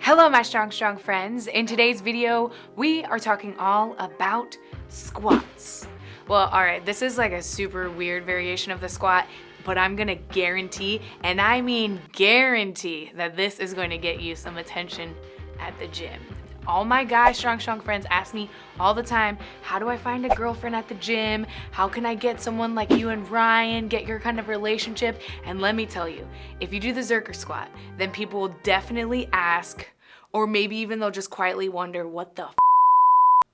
Hello my strong friends. In today's video, we are talking all about squats. Well, alright, this is like a super weird variation of the squat, but I'm gonna guarantee, and I mean guarantee, that this is going to get you some attention at the gym. All my guys, strong friends ask me all the time, how do I find a girlfriend at the gym? How can I get someone like you and Ryan, get your kind of relationship? And let me tell you, if you do the Zercher squat, then people will definitely ask, or maybe even they'll just quietly wonder, what the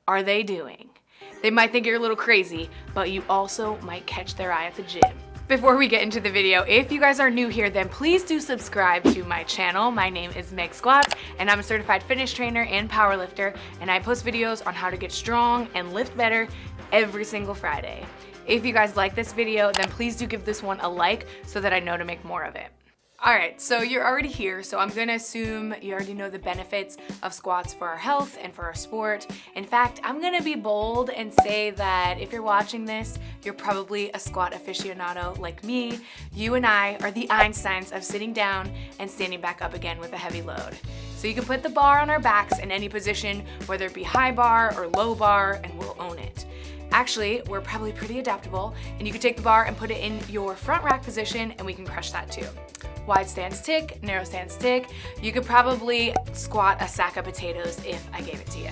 are they doing? They might think you're a little crazy, but you also might catch their eye at the gym. Before we get into the video, if you guys are new here, then please do subscribe to my channel. My name is Meg Squats, and I'm a certified fitness trainer and powerlifter, and I post videos on how to get strong and lift better every single Friday. If you guys like this video, then please do give this one a like so that I know to make more of it. Alright, so you're already here, so I'm gonna assume you already know the benefits of squats for our health and for our sport. In fact, I'm gonna be bold and say that if you're watching this, you're probably a squat aficionado like me. You and I are the Einsteins of sitting down and standing back up again with a heavy load. So you can put the bar on our backs in any position, whether it be high bar or low bar, and we'll own it. Actually, we're probably pretty adaptable, and you can take the bar and put it in your front rack position, and we can crush that too. Wide stance tick, narrow stance tick. You could probably squat a sack of potatoes if I gave it to you.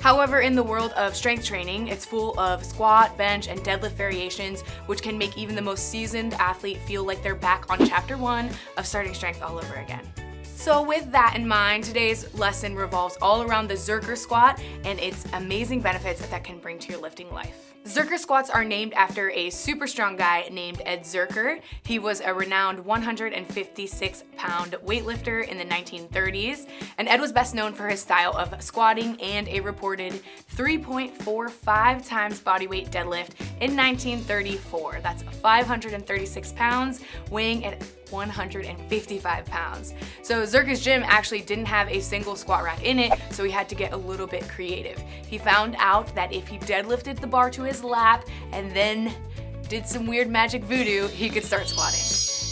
However, in the world of strength training, it's full of squat, bench, and deadlift variations, which can make even the most seasoned athlete feel like they're back on chapter 1 of starting strength all over again. So with that in mind, today's lesson revolves all around the Zercher squat and its amazing benefits that can bring to your lifting life. Zercher squats are named after a super strong guy named Ed Zercher. He was a renowned 156-pound weightlifter in the 1930s, and Ed was best known for his style of squatting and a reported 3.45 times bodyweight deadlift in 1934. That's 536 pounds, weighing at 155 pounds. So Zercher's gym actually didn't have a single squat rack in it, so he had to get a little bit creative. He found out that if he deadlifted the bar to his lap and then did some weird magic voodoo, he could start squatting.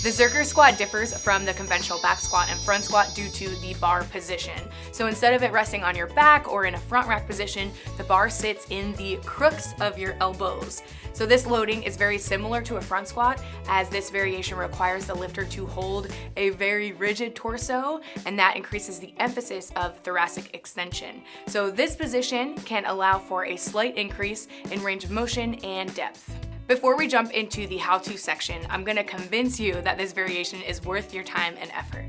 The Zercher squat differs from the conventional back squat and front squat due to the bar position. So instead of it resting on your back or in a front rack position, the bar sits in the crooks of your elbows. So this loading is very similar to a front squat, as this variation requires the lifter to hold a very rigid torso, and that increases the emphasis of thoracic extension. So this position can allow for a slight increase in range of motion and depth. Before we jump into the how-to section, I'm gonna convince you that this variation is worth your time and effort.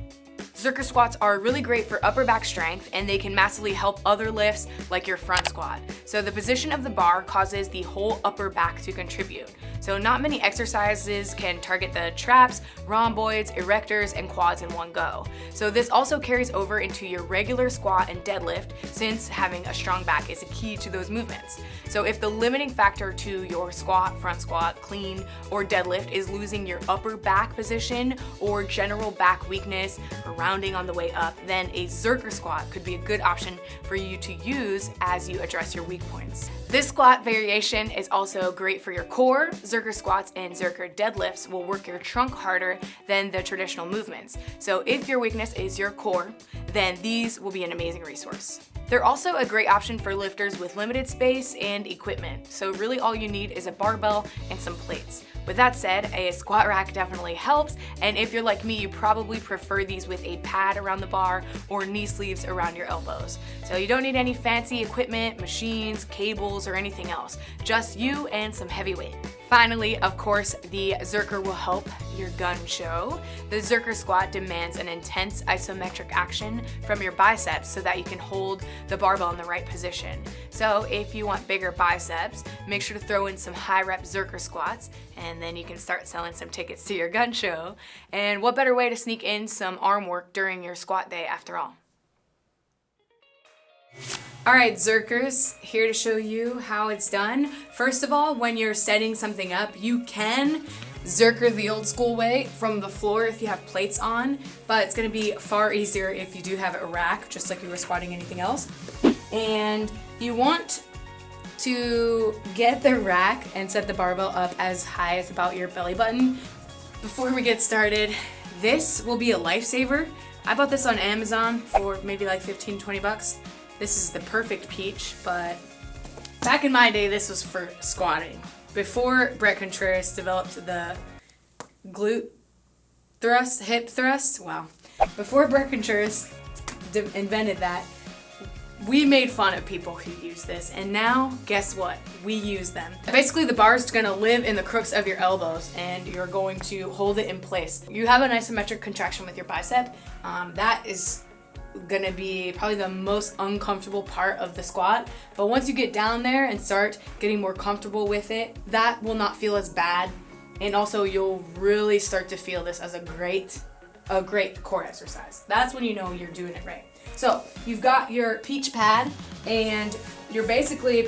Zercher squats are really great for upper back strength, and they can massively help other lifts like your front squat. So the position of the bar causes the whole upper back to contribute. So not many exercises can target the traps, rhomboids, erectors, and quads in one go. So this also carries over into your regular squat and deadlift, since having a strong back is a key to those movements. So if the limiting factor to your squat, front squat, clean, or deadlift is losing your upper back position or general back weakness or rounding on the way up, then a Zercher squat could be a good option for you to use as you address your weak points. This squat variation is also great for your core. Zercher squats and Zercher deadlifts will work your trunk harder than the traditional movements. So if your weakness is your core, then these will be an amazing resource. They're also a great option for lifters with limited space and equipment. So really all you need is a barbell and some plates. With that said, a squat rack definitely helps, and if you're like me, you probably prefer these with a pad around the bar or knee sleeves around your elbows. So you don't need any fancy equipment, machines, cables, or anything else. Just you and some heavy weight. Finally, of course, the Zercher will help your gun show. The Zercher squat demands an intense isometric action from your biceps so that you can hold the barbell in the right position. So if you want bigger biceps, make sure to throw in some high rep Zercher squats, and then you can start selling some tickets to your gun show. And what better way to sneak in some arm work during your squat day after all? Alright, Zerchers, here to show you how it's done. First of all, when you're setting something up, you can Zercher the old school way from the floor if you have plates on, but it's going to be far easier if you do have a rack, just like you were squatting anything else. And you want to get the rack and set the barbell up as high as about your belly button. Before we get started, this will be a lifesaver I bought this on Amazon for maybe like 15-20 bucks. This is the perfect peach, but back in my day, this was for squatting. Before Brett Contreras developed the glute thrust, hip thrust, wow. Before Brett Contreras invented that, we made fun of people who use this, and now, guess what? We use them. Basically, the bar is gonna live in the crooks of your elbows, and you're going to hold it in place. You have an isometric contraction with your bicep. That is gonna be probably the most uncomfortable part of the squat, but once you get down there and start getting more comfortable with it, that will not feel as bad, and also you'll really start to feel this as a great core exercise. That's when you know you're doing it right. So you've got your peach pad, and you're basically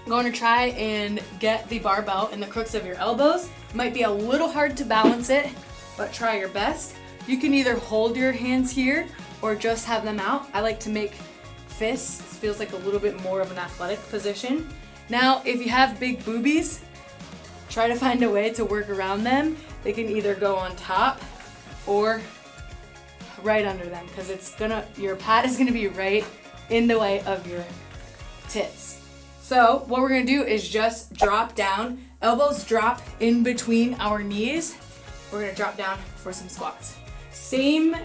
going to try and get the barbell in the crooks of your elbows. Might be a little hard to balance it, but try your best. You can either hold your hands here or just have them out. I like to make fists. It feels like a little bit more of an athletic position. Now, if you have big boobies, try to find a way to work around them. They can either go on top or right under them, because your pad is gonna be right in the way of your tits. So what we're gonna do is just drop down, elbows drop in between our knees. We're gonna drop down for some squats. Same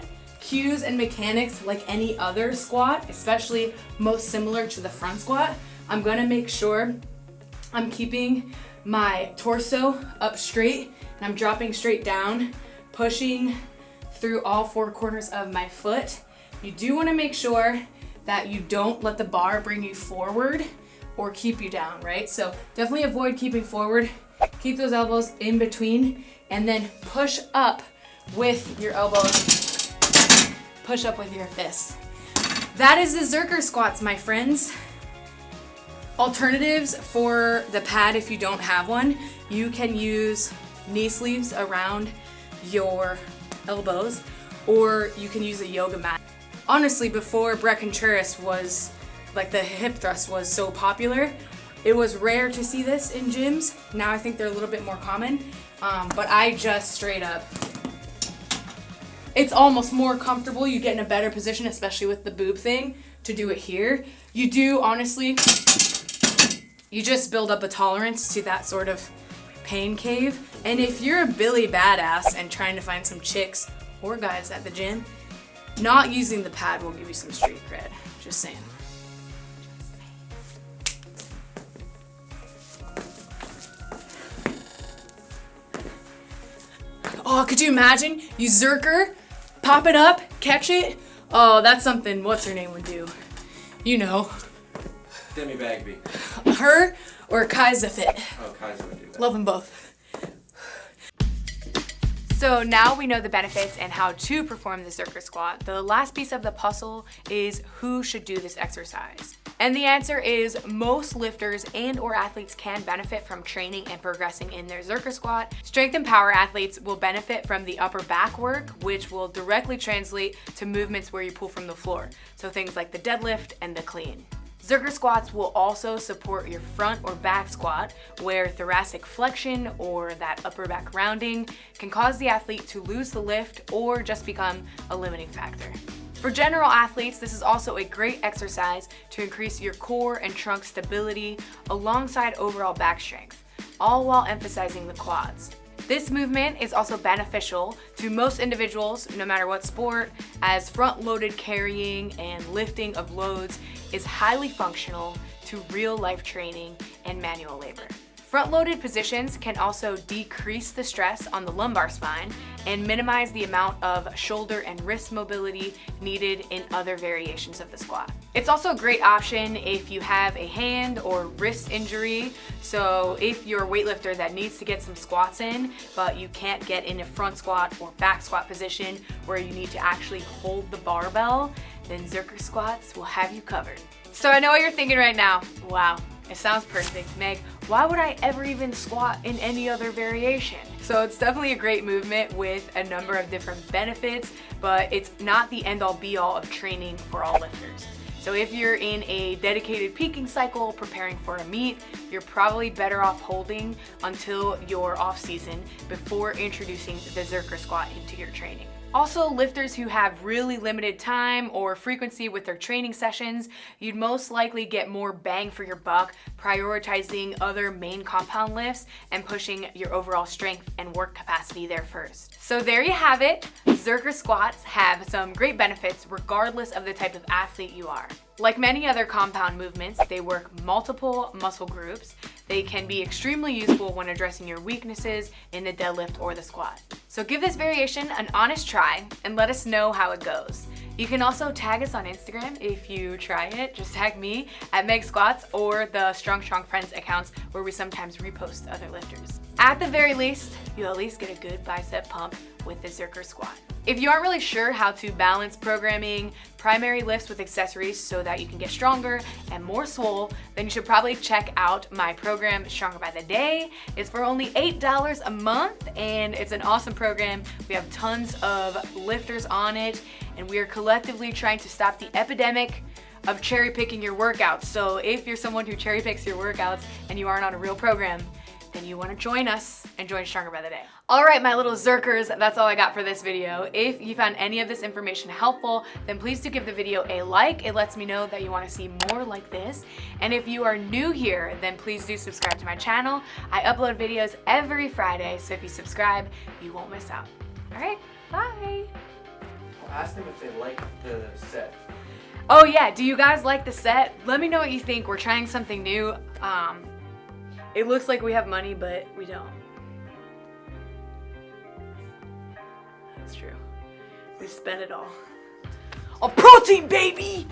cues and mechanics like any other squat, especially most similar to the front squat. I'm gonna make sure I'm keeping my torso up straight, and I'm dropping straight down, pushing through all four corners of my foot. You do want to make sure that you don't let the bar bring you forward or keep you down, right? So definitely avoid keeping forward. Keep those elbows in between, and then push up with your elbows. Push up with your fists. That is the Zercher squats, my friends. Alternatives for the pad, if you don't have one, you can use knee sleeves around your elbows, or you can use a yoga mat. Honestly, before Brett Contreras was, like, the hip thrust was so popular, it was rare to see this in gyms. Now I think they're a little bit more common, but I just straight up, it's almost more comfortable. You get in a better position, especially with the boob thing, to do it here. You do, honestly, you just build up a tolerance to that sort of pain cave. And if you're a Billy badass and trying to find some chicks or guys at the gym, not using the pad will give you some street cred. Just saying. Oh, could you imagine? You Zercher, pop it up, catch it. Oh, that's something what's her name would do. You know. Demi Bagby. Her or Kaiser Fit. Oh, Kaiser would do that. Love them both. So now we know the benefits and how to perform the Zercher squat. The last piece of the puzzle is who should do this exercise. And the answer is most lifters and or athletes can benefit from training and progressing in their Zercher squat. Strength and power athletes will benefit from the upper back work, which will directly translate to movements where you pull from the floor. So things like the deadlift and the clean. Zercher squats will also support your front or back squat, where thoracic flexion or that upper back rounding can cause the athlete to lose the lift or just become a limiting factor. For general athletes, this is also a great exercise to increase your core and trunk stability alongside overall back strength, all while emphasizing the quads. This movement is also beneficial to most individuals, no matter what sport, as front-loaded carrying and lifting of loads is highly functional to real-life training and manual labor. Front-loaded positions can also decrease the stress on the lumbar spine and minimize the amount of shoulder and wrist mobility needed in other variations of the squat. It's also a great option if you have a hand or wrist injury. So if you're a weightlifter that needs to get some squats in, but you can't get in a front squat or back squat position where you need to actually hold the barbell, then Zercher squats will have you covered. So I know what you're thinking right now. Wow, it sounds perfect, Meg. Why would I ever even squat in any other variation? So it's definitely a great movement with a number of different benefits, but it's not the end-all be-all of training for all lifters. So if you're in a dedicated peaking cycle preparing for a meet, you're probably better off holding until your off season before introducing the Zercher squat into your training. Also, lifters who have really limited time or frequency with their training sessions, you'd most likely get more bang for your buck prioritizing other main compound lifts and pushing your overall strength and work capacity there first. So there you have it. Zercher squats have some great benefits regardless of the type of athlete you are. Like many other compound movements, they work multiple muscle groups. They can be extremely useful when addressing your weaknesses in the deadlift or the squat. So give this variation an honest try and let us know how it goes. You can also tag us on Instagram if you try it. Just tag me at Meg Squats or the Strong Friends accounts where we sometimes repost other lifters. At the very least, you'll at least get a good bicep pump with the Zercher squat. If you aren't really sure how to balance programming primary lifts with accessories so that you can get stronger and more swole, then you should probably check out my program, Stronger by the Day. It's for only $8 a month, and it's an awesome program. We have tons of lifters on it, and we are collectively trying to stop the epidemic of cherry picking your workouts. So if you're someone who cherry picks your workouts and you aren't on a real program, then you want to join us and join Stronger by the Day. All right, my little Zerchers, that's all I got for this video. If you found any of this information helpful, then please do give the video a like. It lets me know that you want to see more like this. And if you are new here, then please do subscribe to my channel. I upload videos every Friday, so if you subscribe, you won't miss out. All right, bye. Ask them if they like the set. Oh yeah, do you guys like the set? Let me know what you think. We're trying something new. It looks like we have money, but we don't. That's true. We spent it all on protein, baby!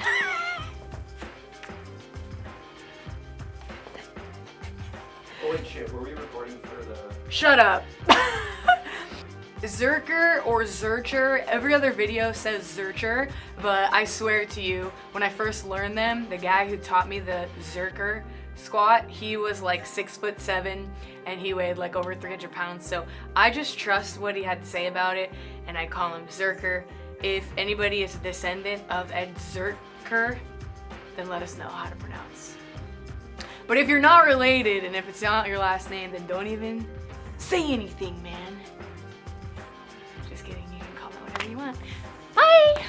Oh wait, shit, were we recording for the... Shut up. Zercher or Zercher, every other video says Zercher, but I swear to you, when I first learned them, the guy who taught me the Zercher squat, he was like 6'7" and he weighed like over 300 pounds. So I just trust what he had to say about it and I call him Zercher. If anybody is a descendant of Ed Zercher, then let us know how to pronounce. But if you're not related and if it's not your last name, then don't even say anything, man. Just kidding, you can call me whatever you want. Bye!